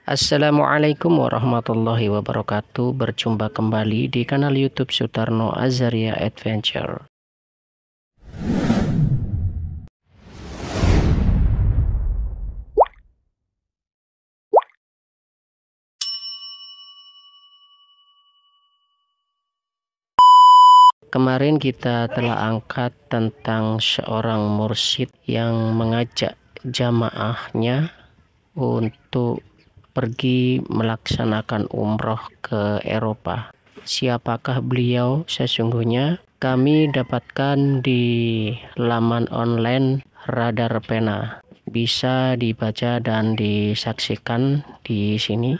Assalamualaikum warahmatullahi wabarakatuh. Berjumpa kembali di kanal YouTube Sutarno Azaria Adventure. Kemarin kita telah angkat tentang seorang mursyid yang mengajak jamaahnya untuk pergi melaksanakan umroh ke Eropa. Siapakah beliau sesungguhnya? Kami dapatkan di laman online Radar Pena. Bisa dibaca dan disaksikan di sini.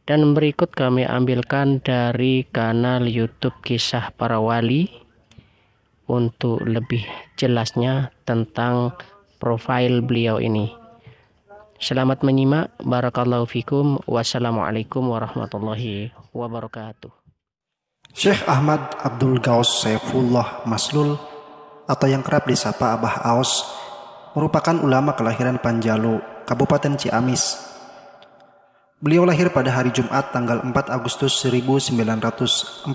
Dan berikut kami ambilkan dari kanal YouTube Kisah Para Wali untuk lebih jelasnya tentang profil beliau ini. Selamat menyimak. Barakallahu fikum. Wassalamualaikum warahmatullahi wabarakatuh. Syekh Ahmad Abdul Ghaus Saifullah Maslul atau yang kerap disapa Abah Aos merupakan ulama kelahiran Panjalu, Kabupaten Ciamis. Beliau lahir pada hari Jumat tanggal 4 Agustus 1944.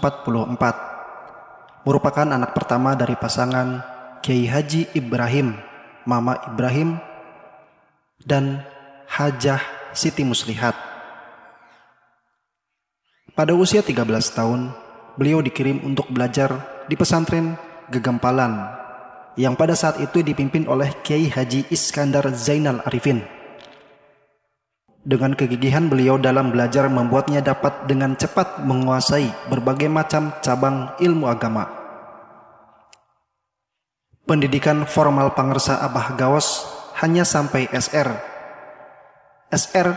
Merupakan anak pertama dari pasangan Kiai Haji Ibrahim, Mama Ibrahim, dan Hajah Siti Muslihat. Pada usia 13 tahun, beliau dikirim untuk belajar di pesantren Gegampalan yang pada saat itu dipimpin oleh Kiai Haji Iskandar Zainal Arifin. Dengan kegigihan beliau dalam belajar membuatnya dapat dengan cepat menguasai berbagai macam cabang ilmu agama. Pendidikan formal pangersa Abah Ghaus hanya sampai SR. SR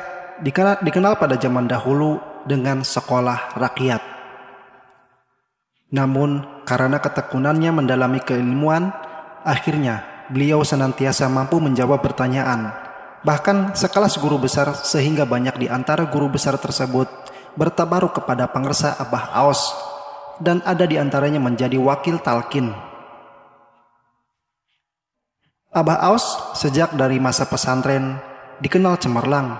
dikenal pada zaman dahulu dengan sekolah rakyat. Namun karena ketekunannya mendalami keilmuan, akhirnya beliau senantiasa mampu menjawab pertanyaan. Bahkan sekelas guru besar sehingga banyak di antara guru besar tersebut bertabaruk kepada pangersa Abah Aos dan ada di antaranya menjadi wakil talqin. Abah Aos sejak dari masa pesantren dikenal cemerlang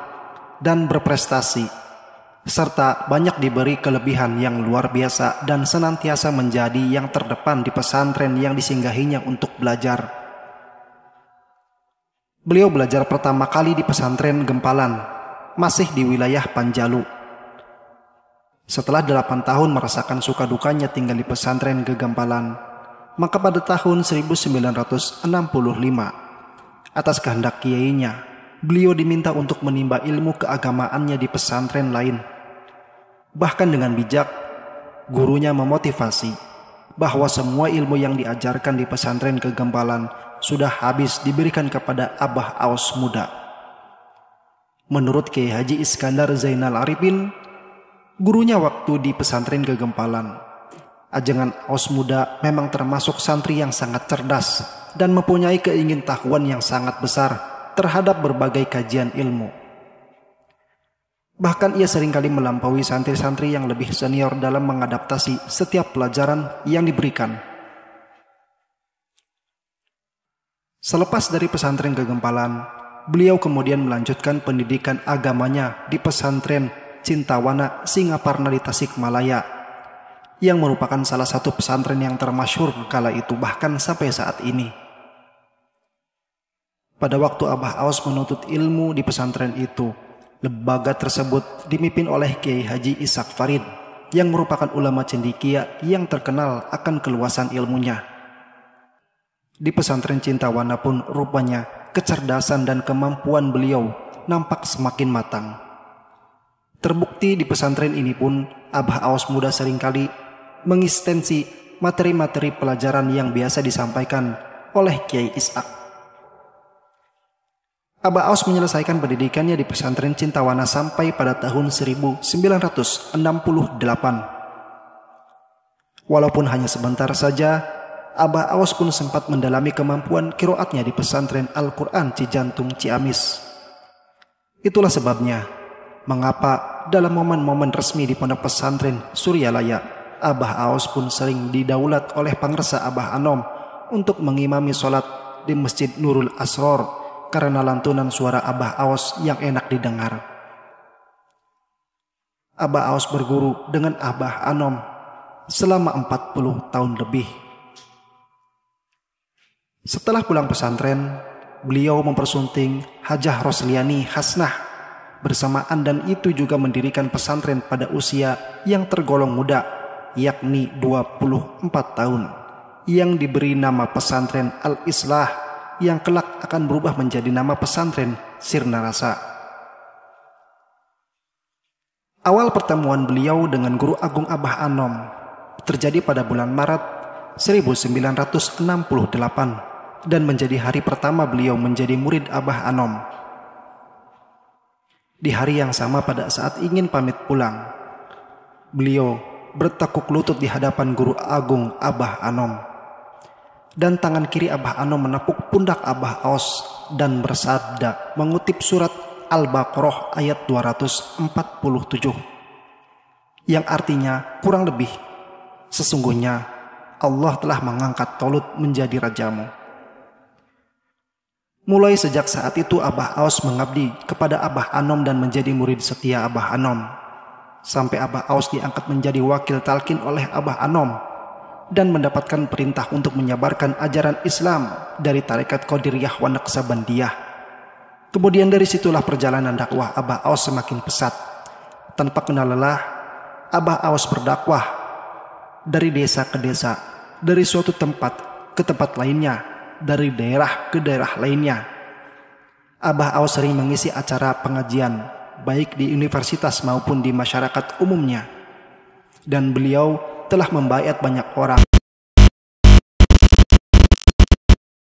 dan berprestasi serta banyak diberi kelebihan yang luar biasa dan senantiasa menjadi yang terdepan di pesantren yang disinggahinya untuk belajar. Beliau belajar pertama kali di pesantren Gempalan, masih di wilayah Panjalu. Setelah 8 tahun merasakan suka dukanya tinggal di pesantren Gegampalan, maka pada tahun 1965, atas kehendak kiainya, beliau diminta untuk menimba ilmu keagamaannya di pesantren lain. Bahkan dengan bijak, gurunya memotivasi bahwa semua ilmu yang diajarkan di pesantren Gegampalan sudah habis diberikan kepada Abah Aos muda. Menurut Kiai Haji Iskandar Zainal Arifin, gurunya waktu di pesantren Gegampalan, ajengan Aos muda memang termasuk santri yang sangat cerdas dan mempunyai keingintahuan yang sangat besar terhadap berbagai kajian ilmu. Bahkan ia seringkali melampaui santri-santri yang lebih senior dalam mengadaptasi setiap pelajaran yang diberikan. Selepas dari pesantren Gegampalan, beliau kemudian melanjutkan pendidikan agamanya di pesantren Cintawana Singaparna di Tasikmalaya, yang merupakan salah satu pesantren yang termasyhur kala itu bahkan sampai saat ini. Pada waktu Abah Aos menuntut ilmu di pesantren itu, lembaga tersebut dipimpin oleh Kiai Haji Ishaq Farid, yang merupakan ulama cendekia yang terkenal akan keluasan ilmunya. Di pesantren Cintawana pun rupanya kecerdasan dan kemampuan beliau nampak semakin matang. Terbukti di pesantren ini pun Abah Aos muda seringkali mengistensi materi-materi pelajaran yang biasa disampaikan oleh Kiai Ishaq. Abah Aos menyelesaikan pendidikannya di pesantren Cintawana sampai pada tahun 1968. Walaupun hanya sebentar saja, Abah Aos pun sempat mendalami kemampuan qiraatnya di pesantren Al-Quran Cijantung Ciamis. Itulah sebabnya mengapa dalam momen-momen resmi di pondok pesantren Suryalaya, Abah Aos pun sering didaulat oleh pangresa Abah Anom untuk mengimami sholat di Masjid Nurul Asror karena lantunan suara Abah Aos yang enak didengar. Abah Aos berguru dengan Abah Anom selama 40 tahun lebih. Setelah pulang pesantren, beliau mempersunting Hajah Rosliani Hasnah bersamaan, dan itu juga mendirikan pesantren pada usia yang tergolong muda, yakni 24 tahun, yang diberi nama pesantren Al-Islah, yang kelak akan berubah menjadi nama pesantren Sirna Rasa. Awal pertemuan beliau dengan Guru Agung Abah Anom terjadi pada bulan Maret 1968 dan menjadi hari pertama beliau menjadi murid Abah Anom. Di hari yang sama pada saat ingin pamit pulang, beliau bertekuk lutut di hadapan Guru Agung Abah Anom, dan tangan kiri Abah Anom menepuk pundak Abah Aos dan bersabda mengutip surat Al-Baqarah ayat 247 yang artinya kurang lebih, sesungguhnya Allah telah mengangkat Tolut menjadi rajamu. Mulai sejak saat itu Abah Aos mengabdi kepada Abah Anom dan menjadi murid setia Abah Anom, sampai Abah Aos diangkat menjadi wakil talqin oleh Abah Anom dan mendapatkan perintah untuk menyebarkan ajaran Islam dari tarekat Qadiriyah wa Naqsabandiyah. Kemudian dari situlah perjalanan dakwah Abah Aos semakin pesat. Tanpa kenal lelah, Abah Aos berdakwah dari desa ke desa, dari suatu tempat ke tempat lainnya, dari daerah ke daerah lainnya. Abah Aos sering mengisi acara pengajian, baik di universitas maupun di masyarakat umumnya. Dan beliau telah membaiat banyak orang